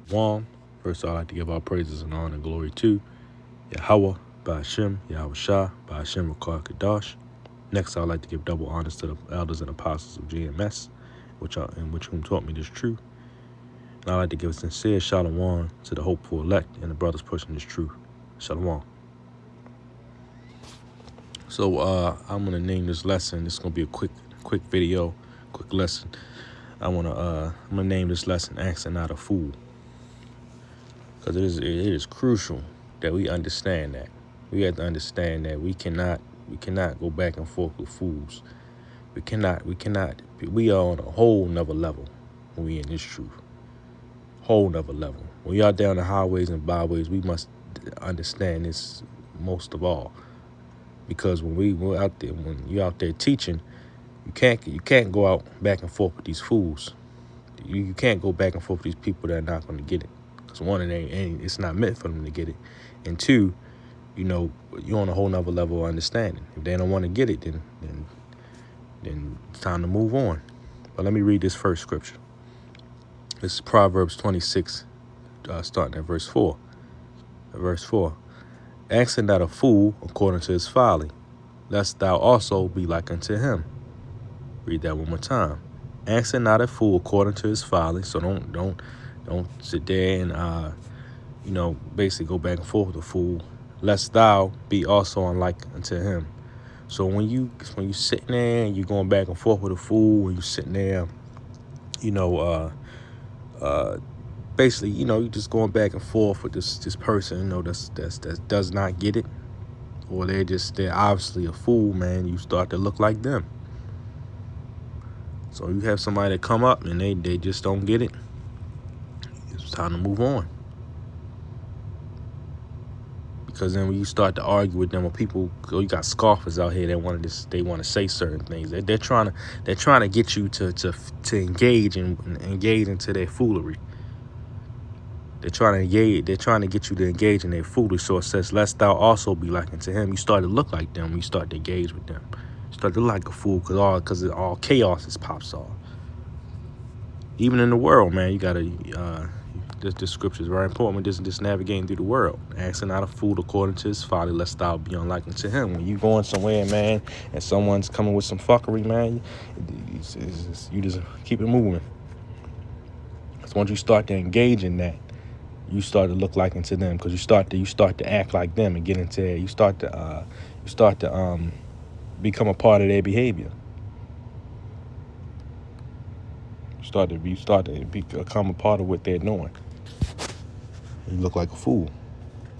Shalom. First, I'd like to give our praises and honor and glory to Yahweh, Ba'ashem, Yahweh Shah, Ba'ashem, Rakar Kadash. Next, I'd like to give double honors to the elders and apostles of GMS, which whom taught me this truth. And I'd like to give a sincere shalom to the hopeful elect and the brothers pushing this truth. Shalom. So I'm gonna name this lesson. This is gonna be a quick video, quick lesson. I'm gonna name this lesson "Asking Not a Fool," because it is crucial that we understand that. We have to understand that we cannot go back and forth with fools. We cannot. We are on a whole nother level when we in this truth. Whole nother level. When you're out there on the highways and byways, we must understand this most of all. Because when you're out there teaching, you can't go out back and forth with these fools. You can't go back and forth with these people that are not going to get it. Because one, it's not meant for them to get it, and two, you're on a whole nother level of understanding. If they don't want to get it, then it's time to move on. But let me read this first scripture. This is Proverbs 26, starting at verse 4. Verse 4. Answer not a fool according to his folly, lest thou also be like unto him. Read that one more time. Answer not a fool according to his folly. So don't sit there and basically go back and forth with a fool, lest thou be also unlike unto him. So when you sitting there and you're going back and forth with a fool, when you sitting there, basically, you're just going back and forth with this person, that does not get it, or they're obviously a fool, man. You start to look like them. So you have somebody that come up and they just don't get it. It's time to move on. Because then when you start to argue with them, or people, you got scoffers out here that want to say certain things. They're trying to get you to engage into their foolery. They're trying to get you to engage in their foolery. So it says, lest thou also be like unto him. You start to look like them. You start to engage with them. You start to look like a fool because all chaos is pops off. Even in the world, man, you gotta. This scripture is very important. Just navigating through the world. Asking not a fool according to his folly, lest thou be unlike unto him. When you going somewhere, man, and someone's coming with some fuckery, man, you just keep it moving. Because once you start to engage in that, you start to look like into them, because you start to act like them and get into it. You start to become a part of their behavior. You start to become a part of what they're doing. You look like a fool.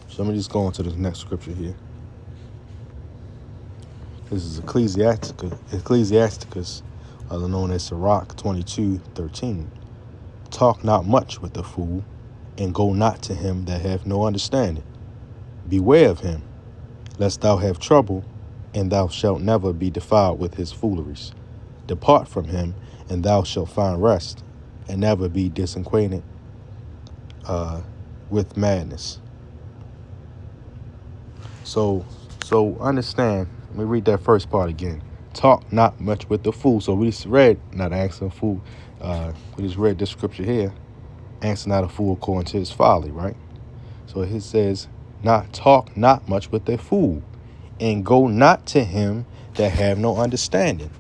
So let me just go on to the next scripture here. This is Ecclesiasticus, known as Sirach 22:13. Talk not much with the fool, and go not to him that hath no understanding. Beware of him, lest thou have trouble, and thou shalt never be defiled with his fooleries. Depart from him, and thou shalt find rest, and never be disacquainted with madness. So understand. Let me read that first part again. Talk not much with the fool. So we just read, not asking a fool. We just read this scripture here. Answer not a fool according to his folly, right? So it says, talk not much with a fool, and go not to him that have no understanding.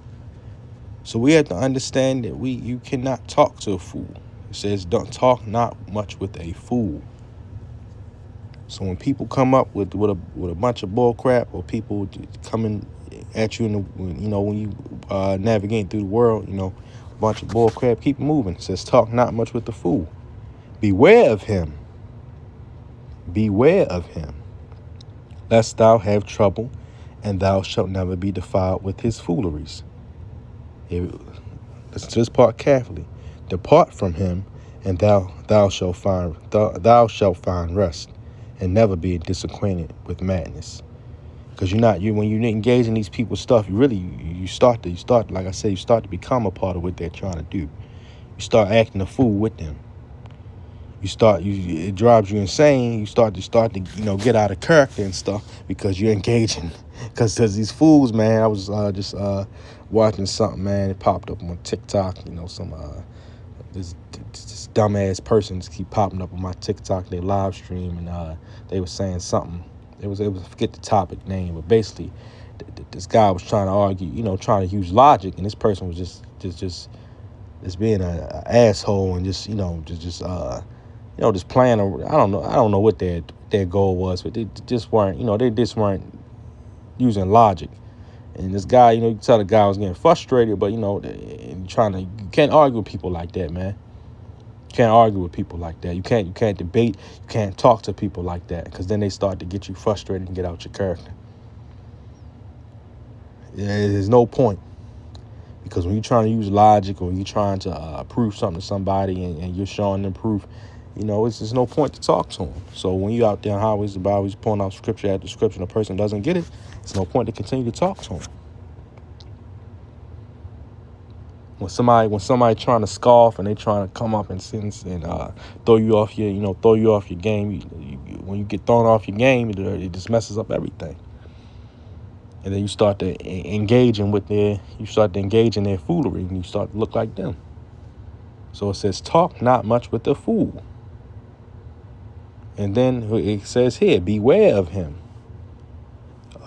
So we have to understand that you cannot talk to a fool. It says, don't talk not much with a fool. So when people come up with a bunch of bull crap, or people coming at you when you navigate through the world, a bunch of bull crap, keep moving. It says, talk not much with the fool. Beware of him. Beware of him, lest thou have trouble, and thou shalt never be defiled with his fooleries. Listen to this part carefully. Depart from him, and thou shalt find rest, and never be disacquainted with madness. Because when you engage in these people's stuff, you start like I said, you start to become a part of what they're trying to do. You start acting a fool with them. It drives you insane. You start to get out of character and stuff, because you're engaging. Because these fools, man. I was just watching something, man. It popped up on TikTok. Some this dumbass person just keep popping up on my TikTok. They live stream and they were saying something. It was I forget the topic name, but basically this guy was trying to argue, trying to use logic, and this person was just being an asshole and just playing. I don't know what their goal was, but they just weren't using logic. And this guy, you can tell the guy was getting frustrated, but you can't argue with people like that, man. You can't argue with people like that. You can't debate. You can't talk to people like that, because then they start to get you frustrated and get out your character. There's no point, because when you're trying to use logic, or you're trying to prove something to somebody, and you're showing them proof, it's just no point to talk to them. So when you're out there on highways and byways pulling out scripture after scripture, and the person doesn't get it, it's no point to continue to talk to them. When somebody trying to scoff and they trying to come up and throw you off your game, when you get thrown off your game, it just messes up everything. And then you start to engage in their foolery, and you start to look like them. So it says, talk not much with the fool. And then it says here, beware of him.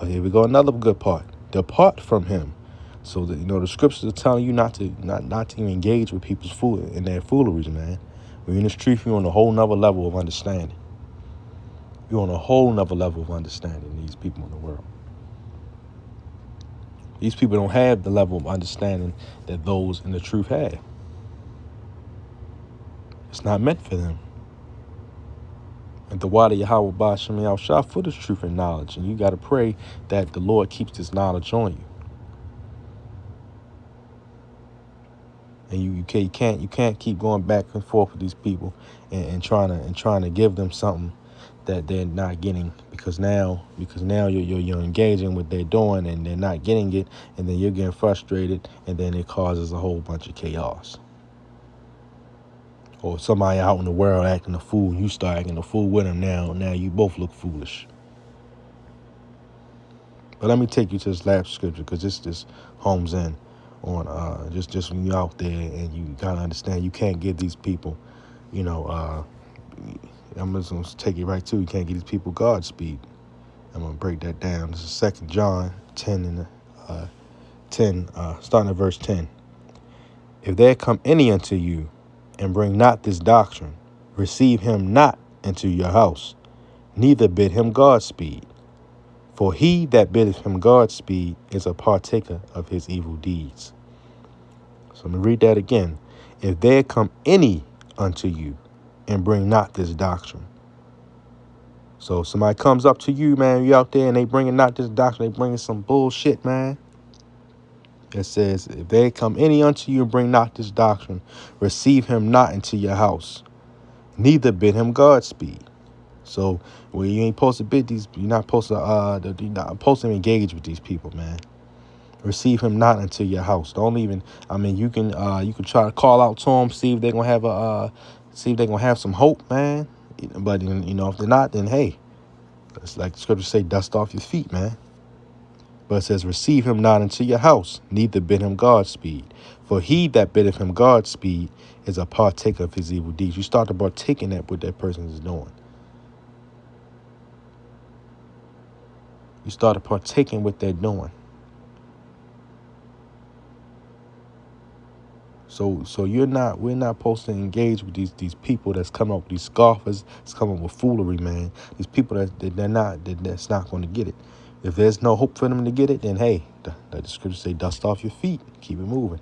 Here we go, another good part. Depart from him. So that, the scriptures are telling you not to engage with people's in their fooleries, man. When you're in this truth, you're on a whole nother level of understanding. You're on a whole nother level of understanding these people in the world. These people don't have the level of understanding that those in the truth have. It's not meant for them. And the water Yahweh Ba'Shem Yahushua for this truth and knowledge. And you got to pray that the Lord keeps this knowledge on you. And you can't keep going back and forth with these people and trying to give them something that they're not getting, because now you're engaging what they're doing and they're not getting it, and then you're getting frustrated, and then it causes a whole bunch of chaos. Or somebody out in the world acting a fool, you start acting a fool with them. Now you both look foolish. But let me take you to this last scripture, because this homes in on just when you're out there and you gotta understand you can't give these people, I'm just gonna take it right to you can't give these people Godspeed. I'm gonna break that down. This is 2 John 10 and 10, starting at verse 10. If there come any unto you and bring not this doctrine, receive him not into your house, neither bid him Godspeed. For he that biddeth him Godspeed is a partaker of his evil deeds. So let me read that again. If there come any unto you and bring not this doctrine. So somebody comes up to you, man, you out there, and they bringing not this doctrine, they bringing some bullshit, man. It says, if they come any unto you and bring not this doctrine, receive him not into your house, neither bid him Godspeed. So when you ain't supposed to bid these, you're not supposed to engage with these people, man. Receive him not into your house. Don't even. You can try to call out to them, see if they're gonna have some hope, man. But if they're not, then hey, it's like the scriptures say, dust off your feet, man. But it says, receive him not into your house, neither bid him Godspeed. For he that biddeth him Godspeed is a partaker of his evil deeds. You start to partake in what that person is doing. You start partaking what they're doing. So we're not supposed to engage with these people that's coming up with these scoffers, that's coming up with foolery, man. These people that's not going to get it. If there's no hope for them to get it, then hey, the scriptures say, dust off your feet, keep it moving.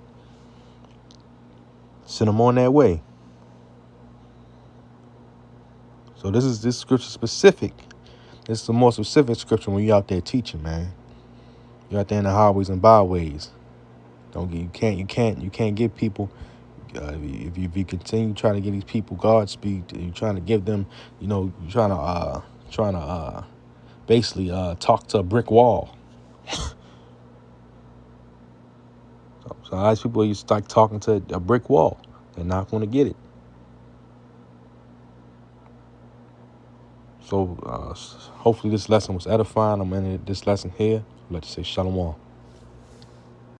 Send them on that way. So this scripture specific. This is a more specific scripture when you're out there teaching, man. You're out there in the highways and byways. You can't give people. If you continue trying to give these people Godspeed, you're trying to give them, you're trying to basically talk to a brick wall. So a lot of people, you start talking to a brick wall. They're not going to get it. So hopefully this lesson was edifying. I'm ending this lesson here. Let's say shalom.